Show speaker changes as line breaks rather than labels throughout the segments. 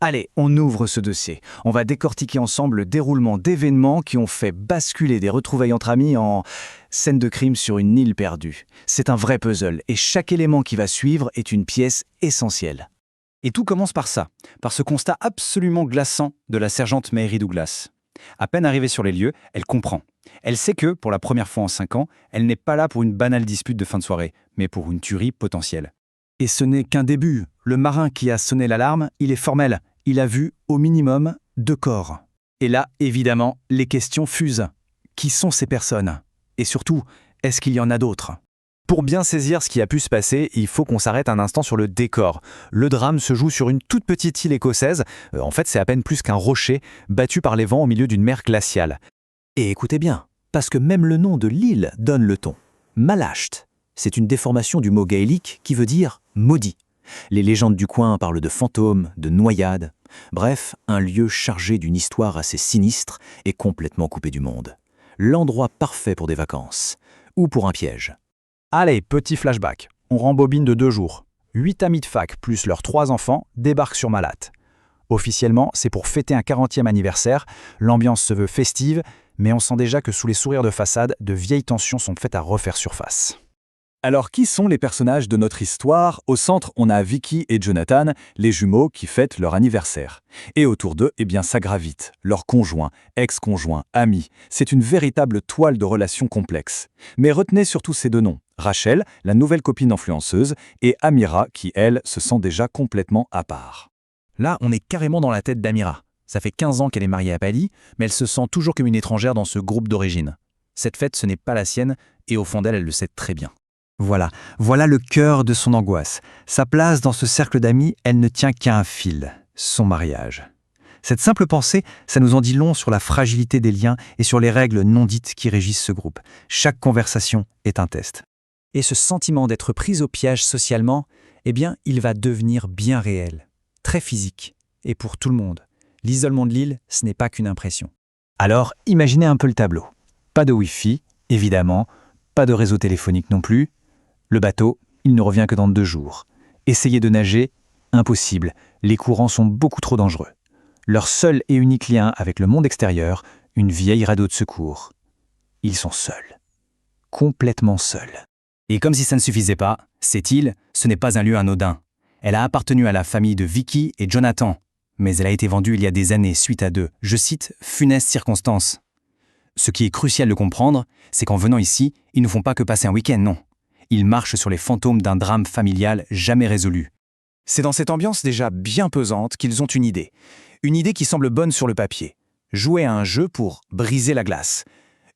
Allez, on ouvre ce dossier. On va décortiquer ensemble le déroulement d'événements qui ont fait basculer des retrouvailles entre amis en scène de crime sur une île perdue. C'est un vrai puzzle et chaque élément qui va suivre est une pièce essentielle.
Et tout commence par ça, par ce constat absolument glaçant de la sergente Mary Douglas. À peine arrivée sur les lieux, elle comprend. Elle sait que, pour la première fois en 5 ans, elle n'est pas là pour une banale dispute de fin de soirée, mais pour une tuerie potentielle.
Et ce n'est qu'un début. Le marin qui a sonné l'alarme, il est formel. Il a vu, au minimum, 2 corps. Et là, évidemment, les questions fusent. Qui sont ces personnes? Et surtout, est-ce qu'il y en a d'autres?
Pour bien saisir ce qui a pu se passer, il faut qu'on s'arrête un instant sur le décor. Le drame se joue sur une toute petite île écossaise. En fait, c'est à peine plus qu'un rocher battu par les vents au milieu d'une mer glaciale.
Et écoutez bien, parce que même le nom de l'île donne le ton. Malacht, c'est une déformation du mot gaélique qui veut dire « maudit ». Les légendes du coin parlent de fantômes, de noyades. Bref, un lieu chargé d'une histoire assez sinistre et complètement coupé du monde. L'endroit parfait pour des vacances. Ou pour un piège.
Allez, petit flashback. On rembobine de 2 jours. 8 amis de fac plus leurs 3 enfants débarquent sur Malath. Officiellement, c'est pour fêter un 40e anniversaire. L'ambiance se veut festive, mais on sent déjà que sous les sourires de façade, de vieilles tensions sont faites à refaire surface.
Alors qui sont les personnages de notre histoire? Au centre, on a Vicky et Jonathan, les jumeaux qui fêtent leur anniversaire. Et autour d'eux, ça gravite. Leurs conjoints, ex-conjoints, amis. C'est une véritable toile de relations complexes. Mais retenez surtout ces 2 noms. Rachel, la nouvelle copine influenceuse, et Amira, qui, elle, se sent déjà complètement à part.
Là, on est carrément dans la tête d'Amira. Ça fait 15 ans qu'elle est mariée à Pali, mais elle se sent toujours comme une étrangère dans ce groupe d'origine. Cette fête, ce n'est pas la sienne, et au fond d'elle, elle le sait très bien.
Voilà le cœur de son angoisse. Sa place dans ce cercle d'amis, elle ne tient qu'à un fil, son mariage. Cette simple pensée, ça nous en dit long sur la fragilité des liens et sur les règles non dites qui régissent ce groupe. Chaque conversation est un test.
Et ce sentiment d'être prise au piège socialement, il va devenir bien réel, très physique. Et pour tout le monde, l'isolement de l'île, ce n'est pas qu'une impression.
Alors, imaginez un peu le tableau. Pas de Wi-Fi, évidemment, pas de réseau téléphonique non plus. Le bateau, il ne revient que dans 2 jours. Essayer de nager, impossible. Les courants sont beaucoup trop dangereux. Leur seul et unique lien avec le monde extérieur, une vieille radeau de secours. Ils sont seuls. Complètement seuls.
Et comme si ça ne suffisait pas, cette île, ce n'est pas un lieu anodin. Elle a appartenu à la famille de Vicky et Jonathan, mais elle a été vendue il y a des années suite à 2, je cite, funestes circonstances. Ce qui est crucial de comprendre, c'est qu'en venant ici, ils ne font pas que passer un week-end, non. Ils marchent sur les fantômes d'un drame familial jamais résolu.
C'est dans cette ambiance déjà bien pesante qu'ils ont une idée. Une idée qui semble bonne sur le papier. Jouer à un jeu pour briser la glace.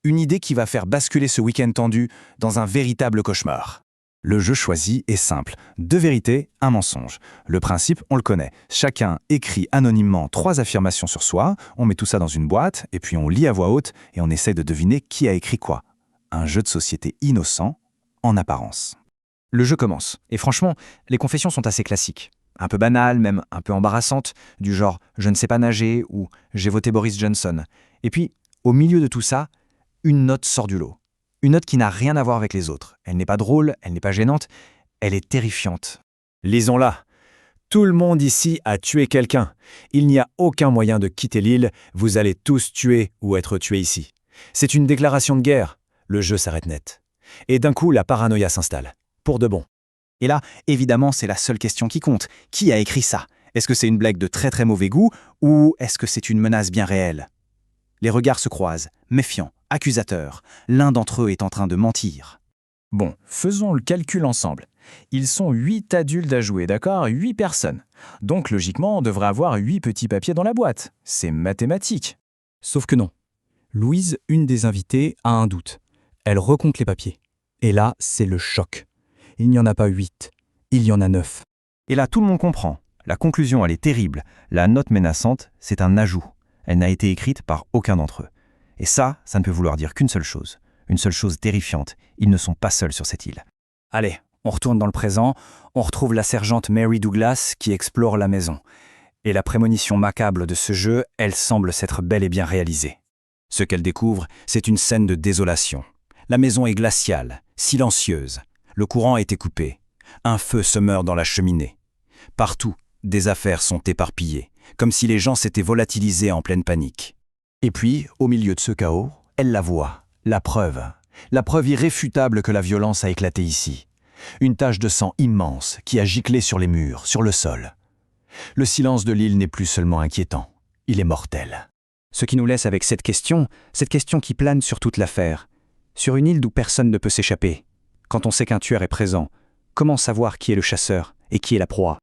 Une idée qui va faire basculer ce week-end tendu dans un véritable cauchemar. Le jeu choisi est simple. 2 vérités, un mensonge. Le principe, on le connaît. Chacun écrit anonymement 3 affirmations sur soi, on met tout ça dans une boîte, et puis on lit à voix haute et on essaie de deviner qui a écrit quoi. Un jeu de société innocent, en apparence.
Le jeu commence. Et franchement, les confessions sont assez classiques. Un peu banales, même un peu embarrassantes, du genre « je ne sais pas nager » ou « j'ai voté Boris Johnson ». Et puis, au milieu de tout ça, une note sort du lot. Une note qui n'a rien à voir avec les autres. Elle n'est pas drôle, elle n'est pas gênante, elle est terrifiante.
Lisons-la. Tout le monde ici a tué quelqu'un. Il n'y a aucun moyen de quitter l'île. Vous allez tous tuer ou être tués ici. C'est une déclaration de guerre. Le jeu s'arrête net. Et d'un coup, la paranoïa s'installe. Pour de bon.
Et là, évidemment, c'est la seule question qui compte. Qui a écrit ça? Est-ce que c'est une blague de très très mauvais goût ou est-ce que c'est une menace bien réelle? Les regards se croisent, méfiants, accusateurs. L'un d'entre eux est en train de mentir.
Bon, faisons le calcul ensemble. Ils sont 8 adultes à jouer, d'accord? 8 personnes. Donc logiquement, on devrait avoir 8 petits papiers dans la boîte. C'est mathématique.
Sauf que non. Louise, une des invitées, a un doute. Elle recompte les papiers. Et là, c'est le choc. Il n'y en a pas 8, il y en a 9.
Et là, tout le monde comprend. La conclusion, elle est terrible. La note menaçante, c'est un ajout. Elle n'a été écrite par aucun d'entre eux. Et ça ne peut vouloir dire qu'une seule chose. Une seule chose terrifiante. Ils ne sont pas seuls sur cette île.
Allez, on retourne dans le présent. On retrouve la sergente Mary Douglas qui explore la maison. Et la prémonition macabre de ce jeu, elle semble s'être bel et bien réalisée. Ce qu'elle découvre, c'est une scène de désolation. La maison est glaciale, silencieuse. Le courant a été coupé. Un feu se meurt dans la cheminée. Partout, des affaires sont éparpillées.
comme si les gens s'étaient volatilisés en pleine panique.
Et puis, au milieu de ce chaos, elle la voit, la preuve irréfutable que la violence a éclaté ici. Une tache de sang immense qui a giclé sur les murs, sur le sol. Le silence de l'île n'est plus seulement inquiétant, il est mortel.
Ce qui nous laisse avec cette question qui plane sur toute l'affaire. Sur une île d'où personne ne peut s'échapper. Quand on sait qu'un tueur est présent, comment savoir qui est le chasseur et qui est la proie ?